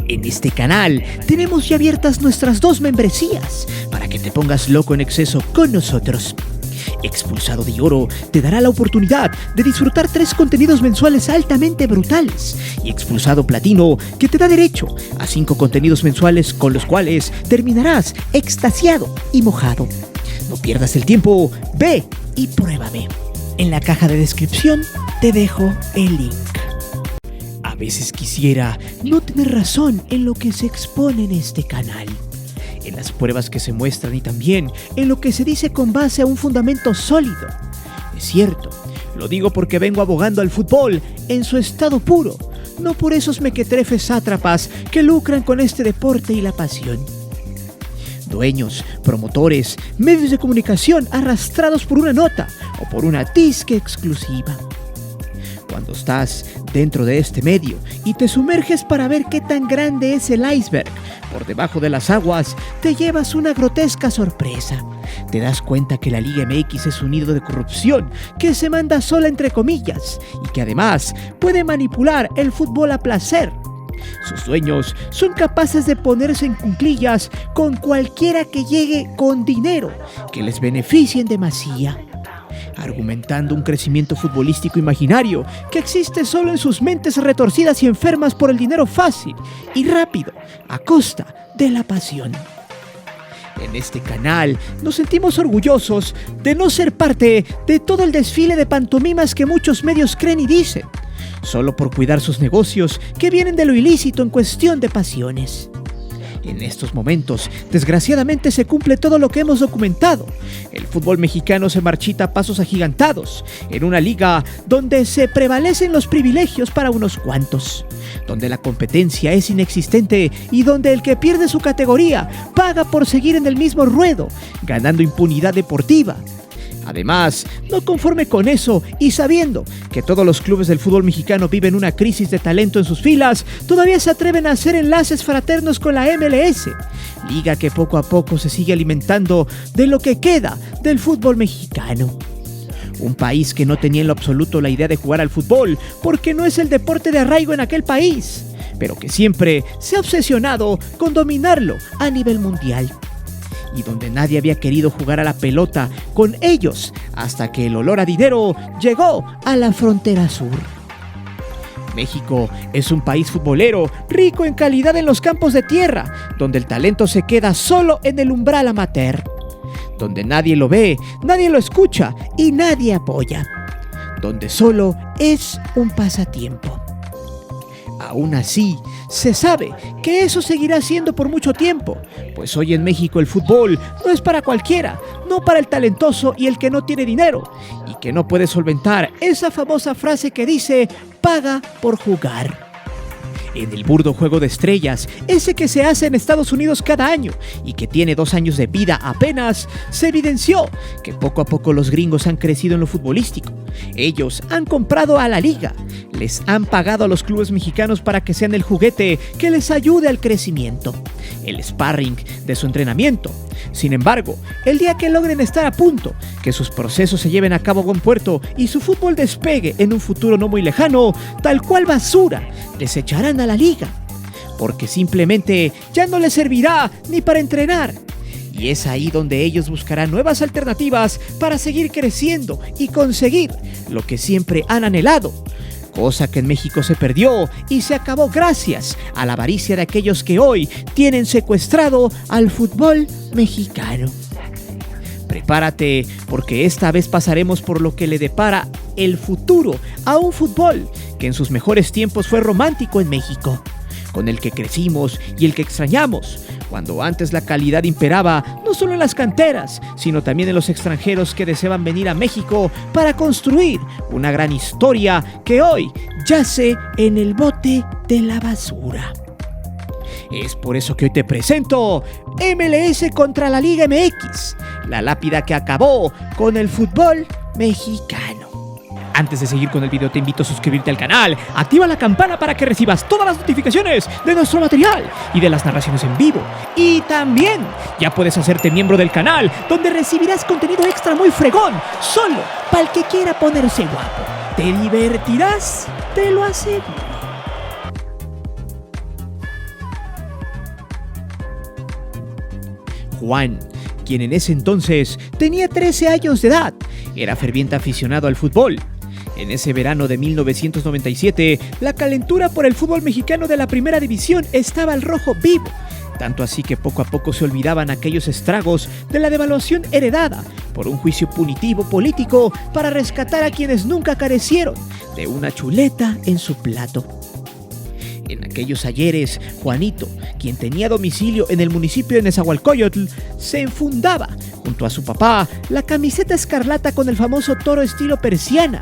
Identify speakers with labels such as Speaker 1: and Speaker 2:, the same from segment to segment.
Speaker 1: En este canal tenemos ya abiertas nuestras 2 membresías para que te pongas loco en exceso con nosotros. Expulsado de Oro te dará la oportunidad de disfrutar 3 contenidos mensuales altamente brutales, y Expulsado Platino, que te da derecho a 5 contenidos mensuales con los cuales terminarás extasiado y mojado. No pierdas el tiempo, ve y pruébame. En la caja de descripción te dejo el link. A veces quisiera no tener razón en lo que se expone en este canal, en las pruebas que se muestran y también en lo que se dice con base a un fundamento sólido. Es cierto, lo digo porque vengo abogando al fútbol en su estado puro, no por esos mequetrefes sátrapas que lucran con este deporte y la pasión. Dueños, promotores, medios de comunicación arrastrados por una nota o por una disque exclusiva. Cuando estás dentro de este medio y te sumerges para ver qué tan grande es el iceberg por debajo de las aguas, te llevas una grotesca sorpresa. Te das cuenta que la Liga MX es un nido de corrupción que se manda sola entre comillas y que además puede manipular el fútbol a placer. Sus dueños son capaces de ponerse en cuclillas con cualquiera que llegue con dinero que les beneficie en demasía, argumentando un crecimiento futbolístico imaginario que existe solo en sus mentes retorcidas y enfermas por el dinero fácil y rápido a costa de la pasión. En este canal nos sentimos orgullosos de no ser parte de todo el desfile de pantomimas que muchos medios creen y dicen, solo por cuidar sus negocios que vienen de lo ilícito en cuestión de pasiones. En estos momentos, desgraciadamente, se cumple todo lo que hemos documentado. El fútbol mexicano se marchita a pasos agigantados en una liga donde se prevalecen los privilegios para unos cuantos, donde la competencia es inexistente y donde el que pierde su categoría paga por seguir en el mismo ruedo, ganando impunidad deportiva. Además, no conforme con eso y sabiendo que todos los clubes del fútbol mexicano viven una crisis de talento en sus filas, todavía se atreven a hacer enlaces fraternos con la MLS, liga que poco a poco se sigue alimentando de lo que queda del fútbol mexicano. Un país que no tenía en lo absoluto la idea de jugar al fútbol porque no es el deporte de arraigo en aquel país, pero que siempre se ha obsesionado con dominarlo a nivel mundial. Y donde nadie había querido jugar a la pelota con ellos hasta que el olor a dinero llegó a la frontera sur. México es un país futbolero rico en calidad en los campos de tierra, donde el talento se queda solo en el umbral amateur, donde nadie lo ve, nadie lo escucha y nadie apoya, donde solo es un pasatiempo. Aún así, se sabe que eso seguirá siendo por mucho tiempo, pues hoy en México el fútbol no es para cualquiera, no para el talentoso y el que no tiene dinero, y que no puede solventar esa famosa frase que dice, paga por jugar. En el burdo juego de estrellas, ese que se hace en Estados Unidos cada año y que tiene 2 años de vida apenas, se evidenció que poco a poco los gringos han crecido en lo futbolístico. Ellos han comprado a la liga, les han pagado a los clubes mexicanos para que sean el juguete que les ayude al crecimiento, el sparring de su entrenamiento. Sin embargo, el día que logren estar a punto, que sus procesos se lleven a cabo a buen puerto y su fútbol despegue en un futuro no muy lejano, tal cual basura, desecharán a la liga, porque simplemente ya no les servirá ni para entrenar. Y es ahí donde ellos buscarán nuevas alternativas para seguir creciendo y conseguir lo que siempre han anhelado, cosa que en México se perdió y se acabó gracias a la avaricia de aquellos que hoy tienen secuestrado al fútbol mexicano. Prepárate, porque esta vez pasaremos por lo que le depara el futuro a un fútbol que en sus mejores tiempos fue romántico en México, con el que crecimos y el que extrañamos, cuando antes la calidad imperaba no solo en las canteras, sino también en los extranjeros que deseaban venir a México para construir una gran historia que hoy yace en el bote de la basura. Es por eso que hoy te presento MLS contra la Liga MX, la lápida que acabó con el fútbol mexicano. Antes de seguir con el video, te invito a suscribirte al canal, activa la campana para que recibas todas las notificaciones de nuestro material y de las narraciones en vivo. Y también ya puedes hacerte miembro del canal, donde recibirás contenido extra muy fregón, solo para el que quiera ponerse guapo. Te divertirás, te lo aseguro. Juan, quien en ese entonces tenía 13 años de edad, era ferviente aficionado al fútbol. En ese verano de 1997, la calentura por el fútbol mexicano de la primera división estaba al rojo vivo. Tanto así que poco a poco se olvidaban aquellos estragos de la devaluación heredada por un juicio punitivo político para rescatar a quienes nunca carecieron de una chuleta en su plato. En aquellos ayeres, Juanito, quien tenía domicilio en el municipio de Nezahualcóyotl, se enfundaba, junto a su papá, la camiseta escarlata con el famoso toro estilo persiana,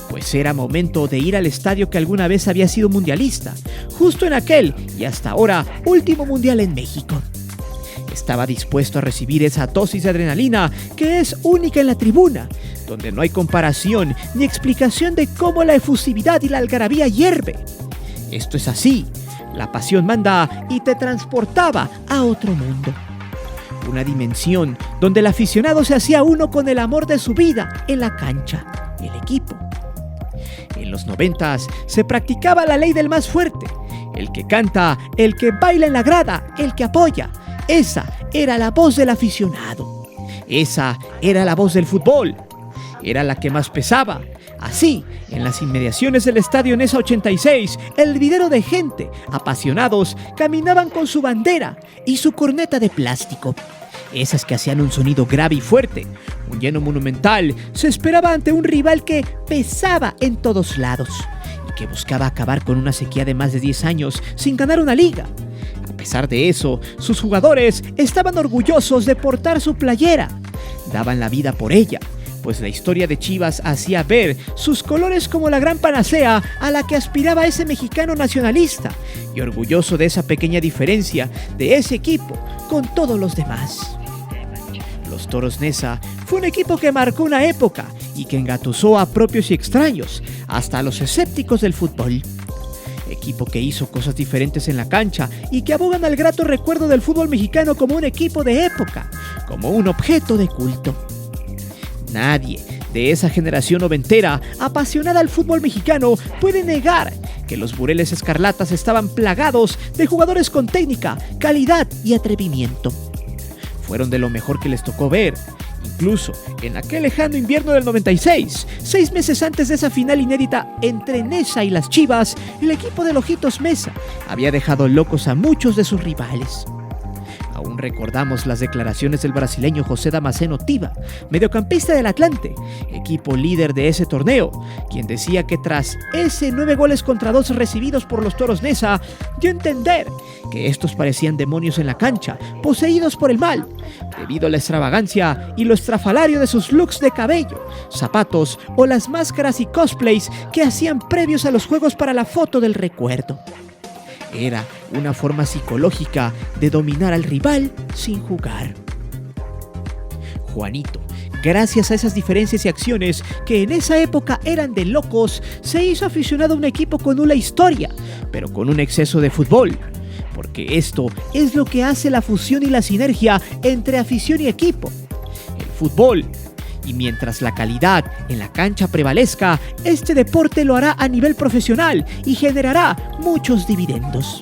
Speaker 1: pues era momento de ir al estadio que alguna vez había sido mundialista, justo en aquel y hasta ahora último mundial en México. Estaba dispuesto a recibir esa dosis de adrenalina que es única en la tribuna, donde no hay comparación ni explicación de cómo la efusividad y la algarabía hierve. Esto es así, la pasión manda y te transportaba a otro mundo. Una dimensión donde el aficionado se hacía uno con el amor de su vida en la cancha, el equipo. En los 90s se practicaba la ley del más fuerte, el que canta, el que baila en la grada, el que apoya. Esa era la voz del aficionado. Esa era la voz del fútbol. Era la que más pesaba. Así, en las inmediaciones del estadio Nesa 86, el videro de gente, apasionados, caminaban con su bandera y su corneta de plástico. Esas que hacían un sonido grave y fuerte. Un lleno monumental se esperaba ante un rival que pesaba en todos lados y que buscaba acabar con una sequía de más de 10 años sin ganar una liga. A pesar de eso, sus jugadores estaban orgullosos de portar su playera. Daban la vida por ella, pues la historia de Chivas hacía ver sus colores como la gran panacea a la que aspiraba ese mexicano nacionalista y orgulloso de esa pequeña diferencia de ese equipo con todos los demás. Los Toros Neza fue un equipo que marcó una época y que engatusó a propios y extraños, hasta a los escépticos del fútbol. Equipo que hizo cosas diferentes en la cancha y que abogan al grato recuerdo del fútbol mexicano como un equipo de época, como un objeto de culto. Nadie de esa generación noventera apasionada al fútbol mexicano puede negar que los Bureles Escarlatas estaban plagados de jugadores con técnica, calidad y atrevimiento. Fueron de lo mejor que les tocó ver. Incluso en aquel lejano invierno del 96, 6 meses antes de esa final inédita entre Neza y las Chivas, el equipo de Ojitos Meza había dejado locos a muchos de sus rivales. Aún recordamos las declaraciones del brasileño José Damasceno Tiva, mediocampista del Atlante, equipo líder de ese torneo, quien decía que tras ese 9-2 recibidos por los Toros Neza, dio a entender que estos parecían demonios en la cancha, poseídos por el mal, debido a la extravagancia y lo estrafalario de sus looks de cabello, zapatos o las máscaras y cosplays que hacían previos a los juegos para la foto del recuerdo. Era una forma psicológica de dominar al rival sin jugar. Juanito, gracias a esas diferencias y acciones que en esa época eran de locos, se hizo aficionado a un equipo con una historia, pero con un exceso de fútbol. Porque esto es lo que hace la fusión y la sinergia entre afición y equipo. El fútbol. Y mientras la calidad en la cancha prevalezca, este deporte lo hará a nivel profesional y generará muchos dividendos.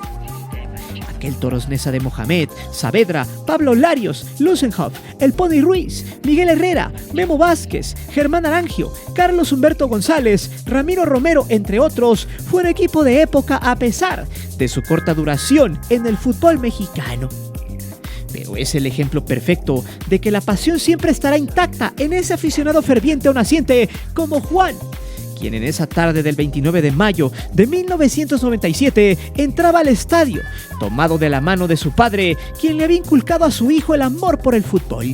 Speaker 1: Aquel Toros Neza de Mohamed, Saavedra, Pablo Larios, Lusenhoff, El Pony Ruiz, Miguel Herrera, Memo Vázquez, Germán Arangio, Carlos Humberto González, Ramiro Romero, entre otros, fue un equipo de época a pesar de su corta duración en el fútbol mexicano. Pero es el ejemplo perfecto de que la pasión siempre estará intacta en ese aficionado ferviente o naciente como Juan, quien en esa tarde del 29 de mayo de 1997 entraba al estadio, tomado de la mano de su padre, quien le había inculcado a su hijo el amor por el fútbol.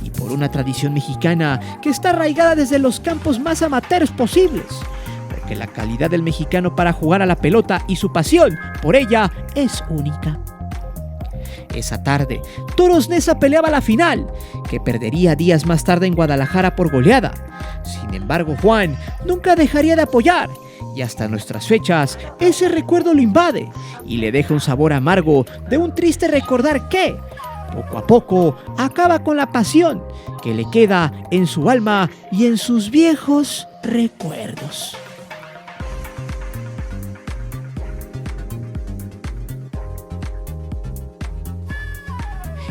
Speaker 1: Y por una tradición mexicana que está arraigada desde los campos más amateurs posibles, porque la calidad del mexicano para jugar a la pelota y su pasión por ella es única. Esa tarde, Toros Neza peleaba la final, que perdería días más tarde en Guadalajara por goleada. Sin embargo, Juan nunca dejaría de apoyar, y hasta nuestras fechas, ese recuerdo lo invade y le deja un sabor amargo de un triste recordar que, poco a poco, acaba con la pasión que le queda en su alma y en sus viejos recuerdos.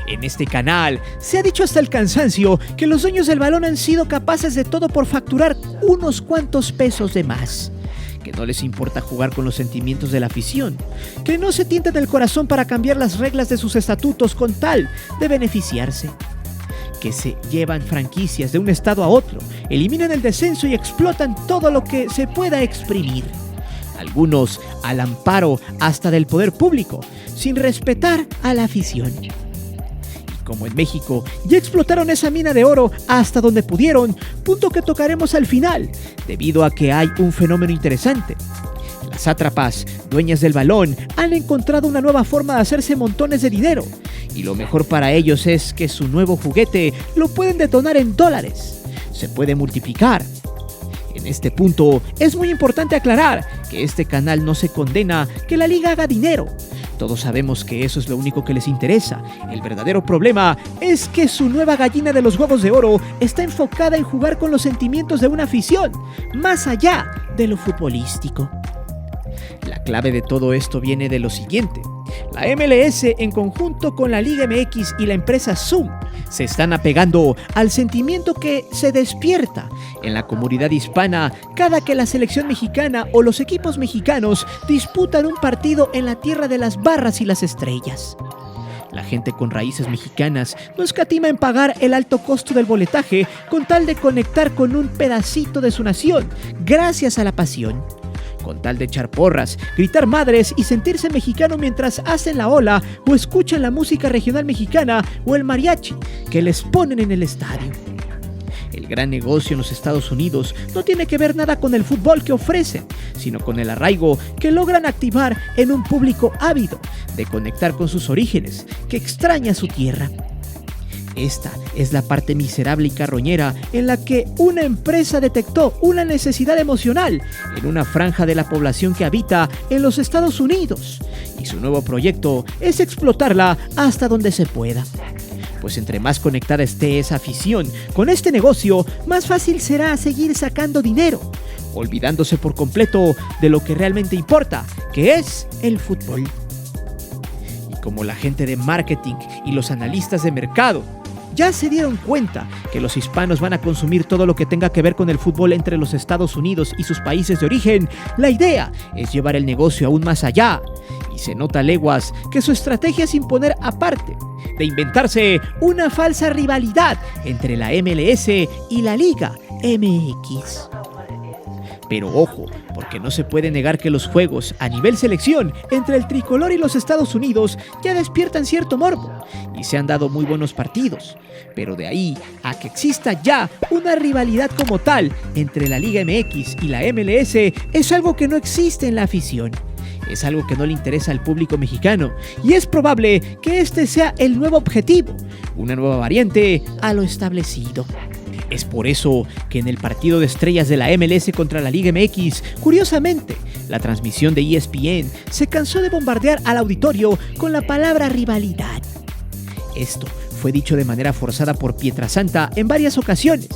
Speaker 1: En este canal se ha dicho hasta el cansancio que los dueños del balón han sido capaces de todo por facturar unos cuantos pesos de más, que no les importa jugar con los sentimientos de la afición, que no se tientan el corazón para cambiar las reglas de sus estatutos con tal de beneficiarse, que se llevan franquicias de un estado a otro, eliminan el descenso y explotan todo lo que se pueda exprimir. Algunos al amparo hasta del poder público, sin respetar a la afición. Y como en México ya explotaron esa mina de oro hasta donde pudieron, punto que tocaremos al final, debido a que hay un fenómeno interesante. Las sátrapas, dueñas del balón, han encontrado una nueva forma de hacerse montones de dinero, y lo mejor para ellos es que su nuevo juguete lo pueden detonar en dólares. Se puede multiplicar. En este punto es muy importante aclarar que este canal no se condena que la liga haga dinero. Todos sabemos que eso es lo único que les interesa. El verdadero problema es que su nueva gallina de los huevos de oro está enfocada en jugar con los sentimientos de una afición, más allá de lo futbolístico. La clave de todo esto viene de lo siguiente. La MLS, en conjunto con la Liga MX y la empresa Zoom, se están apegando al sentimiento que se despierta en la comunidad hispana cada que la selección mexicana o los equipos mexicanos disputan un partido en la tierra de las barras y las estrellas. La gente con raíces mexicanas no escatima en pagar el alto costo del boletaje con tal de conectar con un pedacito de su nación, gracias a la pasión. Con tal de echar porras, gritar madres y sentirse mexicano mientras hacen la ola o escuchan la música regional mexicana o el mariachi que les ponen en el estadio. El gran negocio en los Estados Unidos no tiene que ver nada con el fútbol que ofrecen, sino con el arraigo que logran activar en un público ávido de conectar con sus orígenes, que extraña su tierra. Esta es la parte miserable y carroñera en la que una empresa detectó una necesidad emocional en una franja de la población que habita en los Estados Unidos, y su nuevo proyecto es explotarla hasta donde se pueda. Pues entre más conectada esté esa afición con este negocio, más fácil será seguir sacando dinero, olvidándose por completo de lo que realmente importa, que es el fútbol. Y como la gente de marketing y los analistas de mercado ya se dieron cuenta que los hispanos van a consumir todo lo que tenga que ver con el fútbol entre los Estados Unidos y sus países de origen, la idea es llevar el negocio aún más allá. Y se nota a leguas que su estrategia es imponer, aparte de inventarse una falsa rivalidad entre la MLS y la Liga MX. Pero ojo, porque no se puede negar que los juegos a nivel selección entre el tricolor y los Estados Unidos ya despiertan cierto morbo y se han dado muy buenos partidos. Pero de ahí a que exista ya una rivalidad como tal entre la Liga MX y la MLS es algo que no existe en la afición. Es algo que no le interesa al público mexicano y es probable que este sea el nuevo objetivo, una nueva variante a lo establecido. Es por eso que en el partido de estrellas de la MLS contra la Liga MX, curiosamente, la transmisión de ESPN se cansó de bombardear al auditorio con la palabra rivalidad. Esto fue dicho de manera forzada por Pietrasanta en varias ocasiones,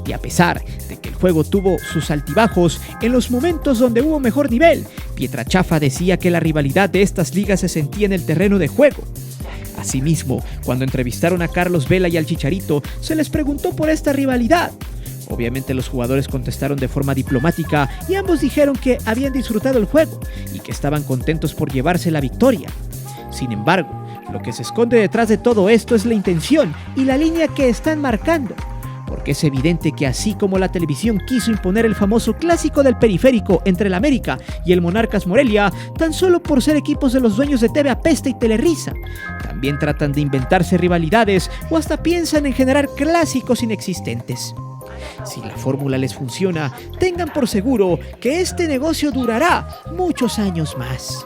Speaker 1: y a pesar de que el juego tuvo sus altibajos en los momentos donde hubo mejor nivel, Pietrachafa decía que la rivalidad de estas ligas se sentía en el terreno de juego. Asimismo, cuando entrevistaron a Carlos Vela y al Chicharito, se les preguntó por esta rivalidad. Obviamente los jugadores contestaron de forma diplomática y ambos dijeron que habían disfrutado el juego y que estaban contentos por llevarse la victoria. Sin embargo, lo que se esconde detrás de todo esto es la intención y la línea que están marcando. Porque es evidente que así como la televisión quiso imponer el famoso clásico del periférico entre el América y el Monarcas Morelia, tan solo por ser equipos de los dueños de TV Apesta y Telerisa, también tratan de inventarse rivalidades o hasta piensan en generar clásicos inexistentes. Si la fórmula les funciona, tengan por seguro que este negocio durará muchos años más.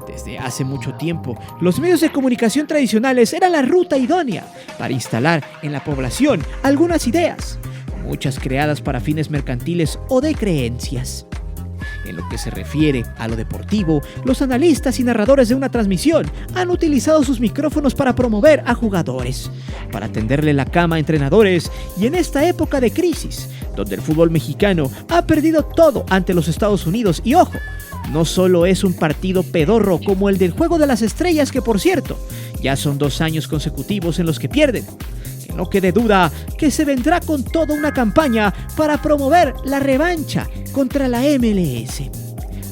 Speaker 1: Desde hace mucho tiempo, los medios de comunicación tradicionales eran la ruta idónea para instalar en la población algunas ideas, muchas creadas para fines mercantiles o de creencias. En lo que se refiere a lo deportivo, los analistas y narradores de una transmisión han utilizado sus micrófonos para promover a jugadores, para tenderle la cama a entrenadores, y en esta época de crisis, donde el fútbol mexicano ha perdido todo ante los Estados Unidos y, ojo, no solo es un partido pedorro como el del Juego de las Estrellas, que por cierto, ya son 2 años consecutivos en los que pierden. Que no quede duda que se vendrá con toda una campaña para promover la revancha contra la MLS,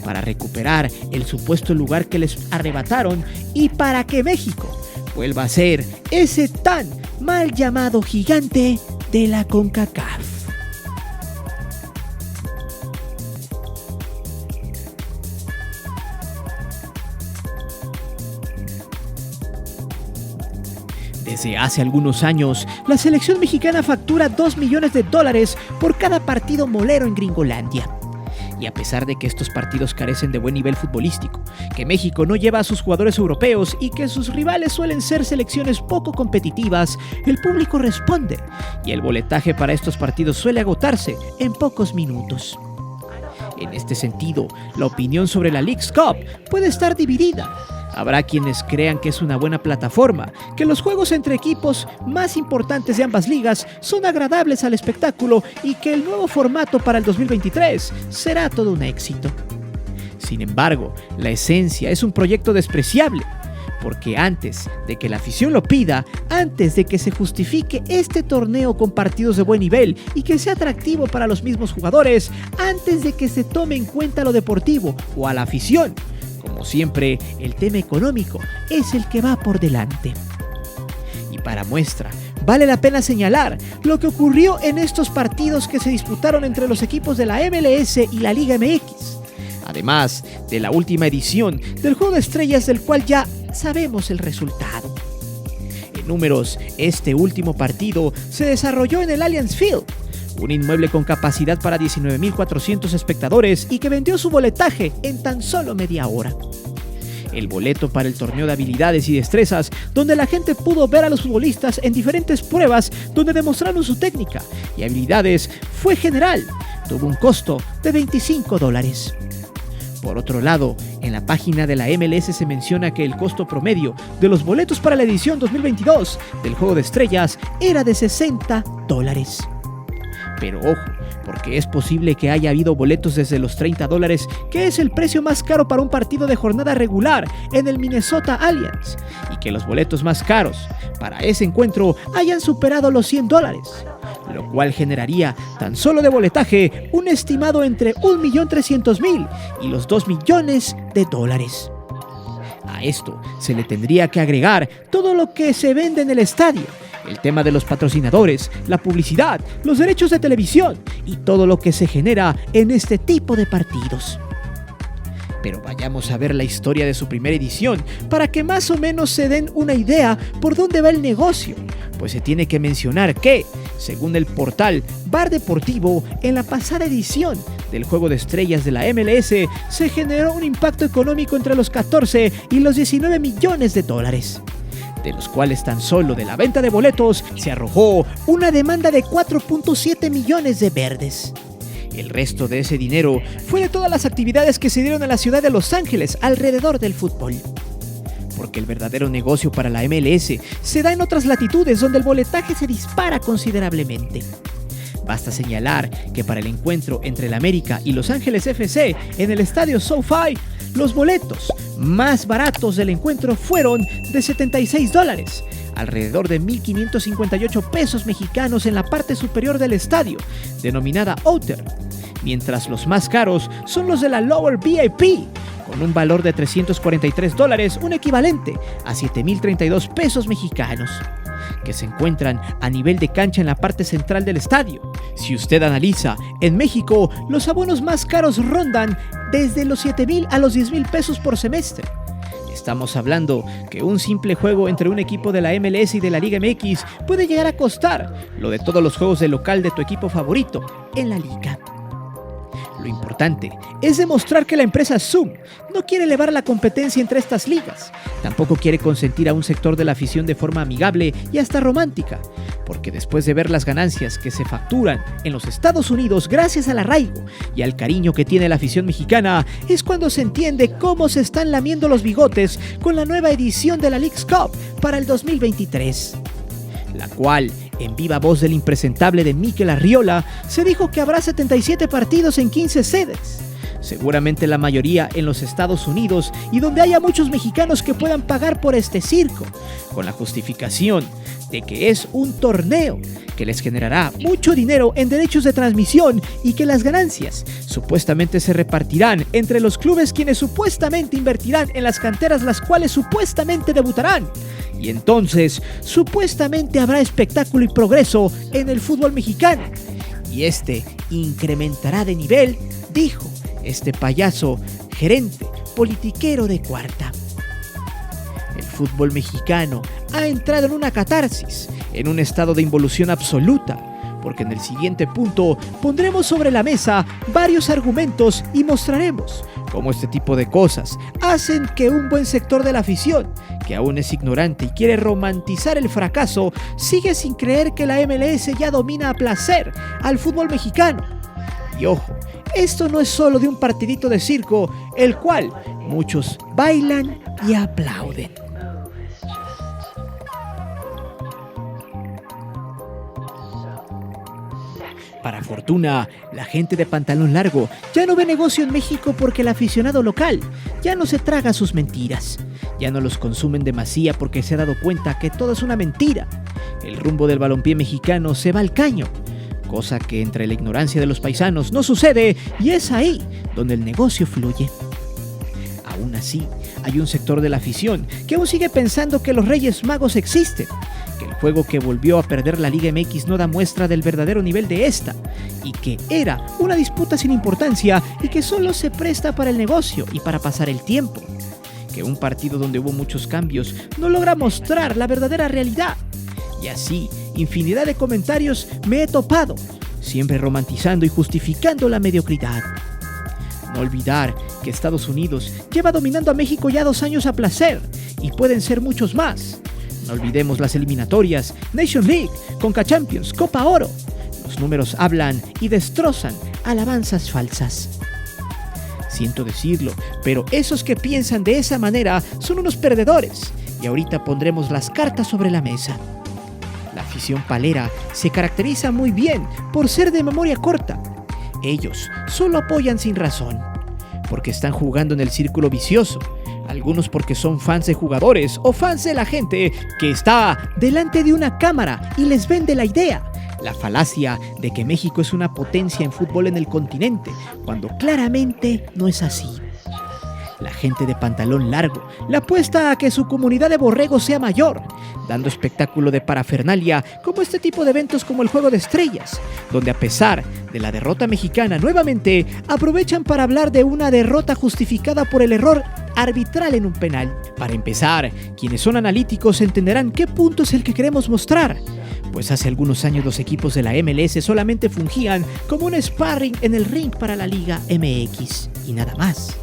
Speaker 1: para recuperar el supuesto lugar que les arrebataron y para que México vuelva a ser ese tan mal llamado gigante de la CONCACAF. Desde hace algunos años, la selección mexicana factura $2 millones por cada partido molero en Gringolandia. Y a pesar de que estos partidos carecen de buen nivel futbolístico, que México no lleva a sus jugadores europeos y que sus rivales suelen ser selecciones poco competitivas, el público responde y el boletaje para estos partidos suele agotarse en pocos minutos. En este sentido, la opinión sobre la Leagues Cup puede estar dividida. Habrá quienes crean que es una buena plataforma, que los juegos entre equipos más importantes de ambas ligas son agradables al espectáculo y que el nuevo formato para el 2023 será todo un éxito. Sin embargo, la esencia es un proyecto despreciable, porque antes de que la afición lo pida, antes de que se justifique este torneo con partidos de buen nivel y que sea atractivo para los mismos jugadores, antes de que se tome en cuenta lo deportivo o a la afición, como siempre, el tema económico es el que va por delante. Y para muestra, vale la pena señalar lo que ocurrió en estos partidos que se disputaron entre los equipos de la MLS y la Liga MX. Además de la última edición del Juego de Estrellas, del cual ya sabemos el resultado. En números, este último partido se desarrolló en el Allianz Field, un inmueble con capacidad para 19,400 espectadores y que vendió su boletaje en tan solo media hora. El boleto para el torneo de habilidades y destrezas, donde la gente pudo ver a los futbolistas en diferentes pruebas donde demostraron su técnica y habilidades, fue general. Tuvo un costo de $25. Por otro lado, en la página de la MLS se menciona que el costo promedio de los boletos para la edición 2022 del Juego de Estrellas era de $60. Pero ojo, porque es posible que haya habido boletos desde los $30, que es el precio más caro para un partido de jornada regular en el Minnesota Allianz, y que los boletos más caros para ese encuentro hayan superado los $100, lo cual generaría tan solo de boletaje un estimado entre 1.300.000 y los $2 millones. A esto se le tendría que agregar todo lo que se vende en el estadio, el tema de los patrocinadores, la publicidad, los derechos de televisión y todo lo que se genera en este tipo de partidos. Pero vayamos a ver la historia de su primera edición para que más o menos se den una idea por dónde va el negocio, pues se tiene que mencionar que, según el portal Bar Deportivo, en la pasada edición del Juego de Estrellas de la MLS se generó un impacto económico entre los 14 y los $19 millones, de los cuales tan solo de la venta de boletos se arrojó una demanda de 4.7 millones de verdes. El resto de ese dinero fue de todas las actividades que se dieron en la ciudad de Los Ángeles alrededor del fútbol. Porque el verdadero negocio para la MLS se da en otras latitudes donde el boletaje se dispara considerablemente. Basta señalar que para el encuentro entre el América y Los Ángeles FC en el estadio SoFi, los boletos más baratos del encuentro fueron de $76, alrededor de 1.558 pesos mexicanos en la parte superior del estadio, denominada Outer, mientras los más caros son los de la Lower VIP, con un valor de $343, un equivalente a 7.032 pesos mexicanos, que se encuentran a nivel de cancha en la parte central del estadio. Si usted analiza, en México los abonos más caros rondan desde los 7,000 a los 10,000 pesos por semestre. Estamos hablando que un simple juego entre un equipo de la MLS y de la Liga MX puede llegar a costar lo de todos los juegos de local de tu equipo favorito en la liga. Lo importante es demostrar que la empresa Zoom no quiere elevar la competencia entre estas ligas, tampoco quiere consentir a un sector de la afición de forma amigable y hasta romántica, porque después de ver las ganancias que se facturan en los Estados Unidos gracias al arraigo y al cariño que tiene la afición mexicana, es cuando se entiende cómo se están lamiendo los bigotes con la nueva edición de la Leagues Cup para el 2023. La cual, en viva voz del impresentable de Mikel Arriola, se dijo que habrá 77 partidos en 15 sedes, seguramente la mayoría en los Estados Unidos, y donde haya muchos mexicanos que puedan pagar por este circo, con la justificación de que es un torneo que les generará mucho dinero en derechos de transmisión y que las ganancias supuestamente se repartirán entre los clubes, quienes supuestamente invertirán en las canteras, las cuales supuestamente debutarán. Y entonces, supuestamente habrá espectáculo y progreso en el fútbol mexicano. Y este incrementará de nivel, dijo este payaso gerente politiquero de cuarta. El fútbol mexicano ha entrado en una catarsis, en un estado de involución absoluta, porque en el siguiente punto pondremos sobre la mesa varios argumentos y mostraremos cómo este tipo de cosas hacen que un buen sector de la afición, que aún es ignorante y quiere romantizar el fracaso, sigue sin creer que la MLS ya domina a placer al fútbol mexicano. Y ojo, esto no es solo de un partidito de circo, el cual muchos bailan y aplauden. Para fortuna, la gente de pantalón largo ya no ve negocio en México, porque el aficionado local ya no se traga sus mentiras. Ya no los consumen demasía porque se ha dado cuenta que todo es una mentira. El rumbo del balompié mexicano se va al caño, cosa que entre la ignorancia de los paisanos no sucede, y es ahí donde el negocio fluye. Aún así, hay un sector de la afición que aún sigue pensando que los Reyes Magos existen, que el juego que volvió a perder la Liga MX no da muestra del verdadero nivel de esta, y que era una disputa sin importancia y que solo se presta para el negocio y para pasar el tiempo. Que un partido donde hubo muchos cambios no logra mostrar la verdadera realidad. Y así, infinidad de comentarios me he topado, siempre romantizando y justificando la mediocridad. No olvidar que Estados Unidos lleva dominando a México ya 2 años a placer, y pueden ser muchos más. No olvidemos las eliminatorias, Nation League, Conca Champions, Copa Oro. Los números hablan y destrozan alabanzas falsas. Siento decirlo, pero esos que piensan de esa manera son unos perdedores, y ahorita pondremos las cartas sobre la mesa. La afición palera se caracteriza muy bien por ser de memoria corta. Ellos solo apoyan sin razón, porque están jugando en el círculo vicioso. Algunos porque son fans de jugadores o fans de la gente que está delante de una cámara y les vende la idea, la falacia de que México es una potencia en fútbol en el continente, cuando claramente no es así. La gente de pantalón largo le apuesta a que su comunidad de borregos sea mayor, dando espectáculo de parafernalia como este tipo de eventos como el Juego de Estrellas, donde a pesar de la derrota mexicana nuevamente aprovechan para hablar de una derrota justificada por el error arbitral en un penal. Para empezar, quienes son analíticos entenderán qué punto es el que queremos mostrar, pues hace algunos años los equipos de la MLS solamente fungían como un sparring en el ring para la Liga MX y nada más.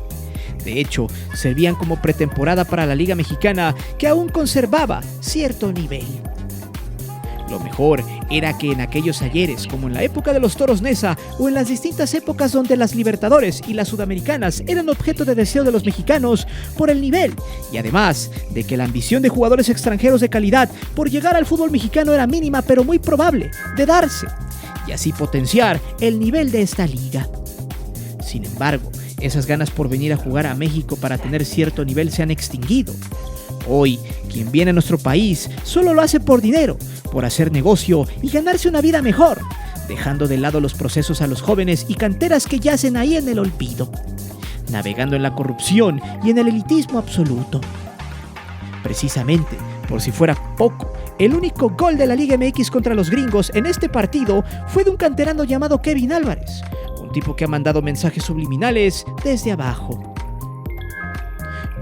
Speaker 1: De hecho, servían como pretemporada para la Liga Mexicana, que aún conservaba cierto nivel. Lo mejor era que en aquellos ayeres, como en la época de los Toros Neza o en las distintas épocas donde las Libertadores y las Sudamericanas eran objeto de deseo de los mexicanos por el nivel, y además de que la ambición de jugadores extranjeros de calidad por llegar al fútbol mexicano era mínima pero muy probable de darse, y así potenciar el nivel de esta liga. Sin embargo, esas ganas por venir a jugar a México para tener cierto nivel se han extinguido. Hoy, quien viene a nuestro país solo lo hace por dinero, por hacer negocio y ganarse una vida mejor, dejando de lado los procesos a los jóvenes y canteras que yacen ahí en el olvido, navegando en la corrupción y en el elitismo absoluto. Precisamente, por si fuera poco, el único gol de la Liga MX contra los gringos en este partido fue de un canterano llamado Kevin Álvarez, un tipo que ha mandado mensajes subliminales desde abajo.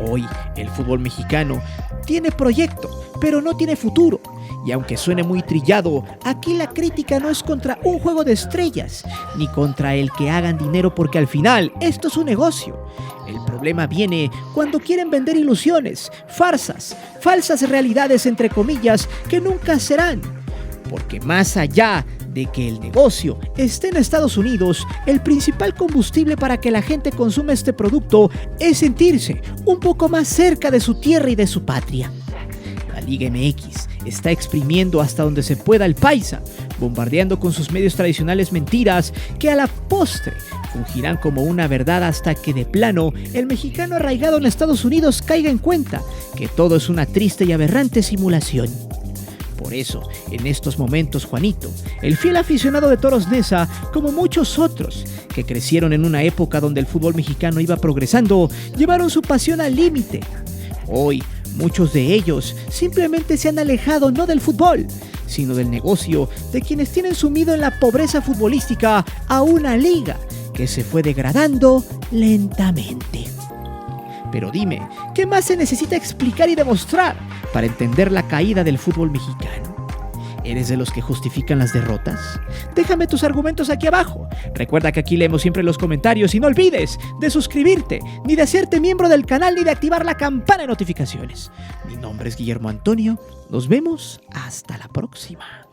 Speaker 1: Hoy, el fútbol mexicano tiene proyecto, pero no tiene futuro. Y aunque suene muy trillado, aquí la crítica no es contra un juego de estrellas, ni contra el que hagan dinero, porque al final esto es un negocio. El problema viene cuando quieren vender ilusiones, farsas, falsas realidades entre comillas que nunca serán. Porque más allá de que el negocio esté en Estados Unidos, el principal combustible para que la gente consuma este producto es sentirse un poco más cerca de su tierra y de su patria. La Liga MX está exprimiendo hasta donde se pueda el paisa, bombardeando con sus medios tradicionales mentiras que a la postre fungirán como una verdad hasta que de plano el mexicano arraigado en Estados Unidos caiga en cuenta que todo es una triste y aberrante simulación. Por eso, en estos momentos, Juanito, el fiel aficionado de Toros Neza, como muchos otros que crecieron en una época donde el fútbol mexicano iba progresando, llevaron su pasión al límite. Hoy, muchos de ellos simplemente se han alejado no del fútbol, sino del negocio de quienes tienen sumido en la pobreza futbolística a una liga que se fue degradando lentamente. Pero dime, ¿qué más se necesita explicar y demostrar para entender la caída del fútbol mexicano? ¿Eres de los que justifican las derrotas? Déjame tus argumentos aquí abajo. Recuerda que aquí leemos siempre los comentarios y no olvides de suscribirte, ni de hacerte miembro del canal, ni de activar la campana de notificaciones. Mi nombre es Guillermo Antonio. Nos vemos hasta la próxima.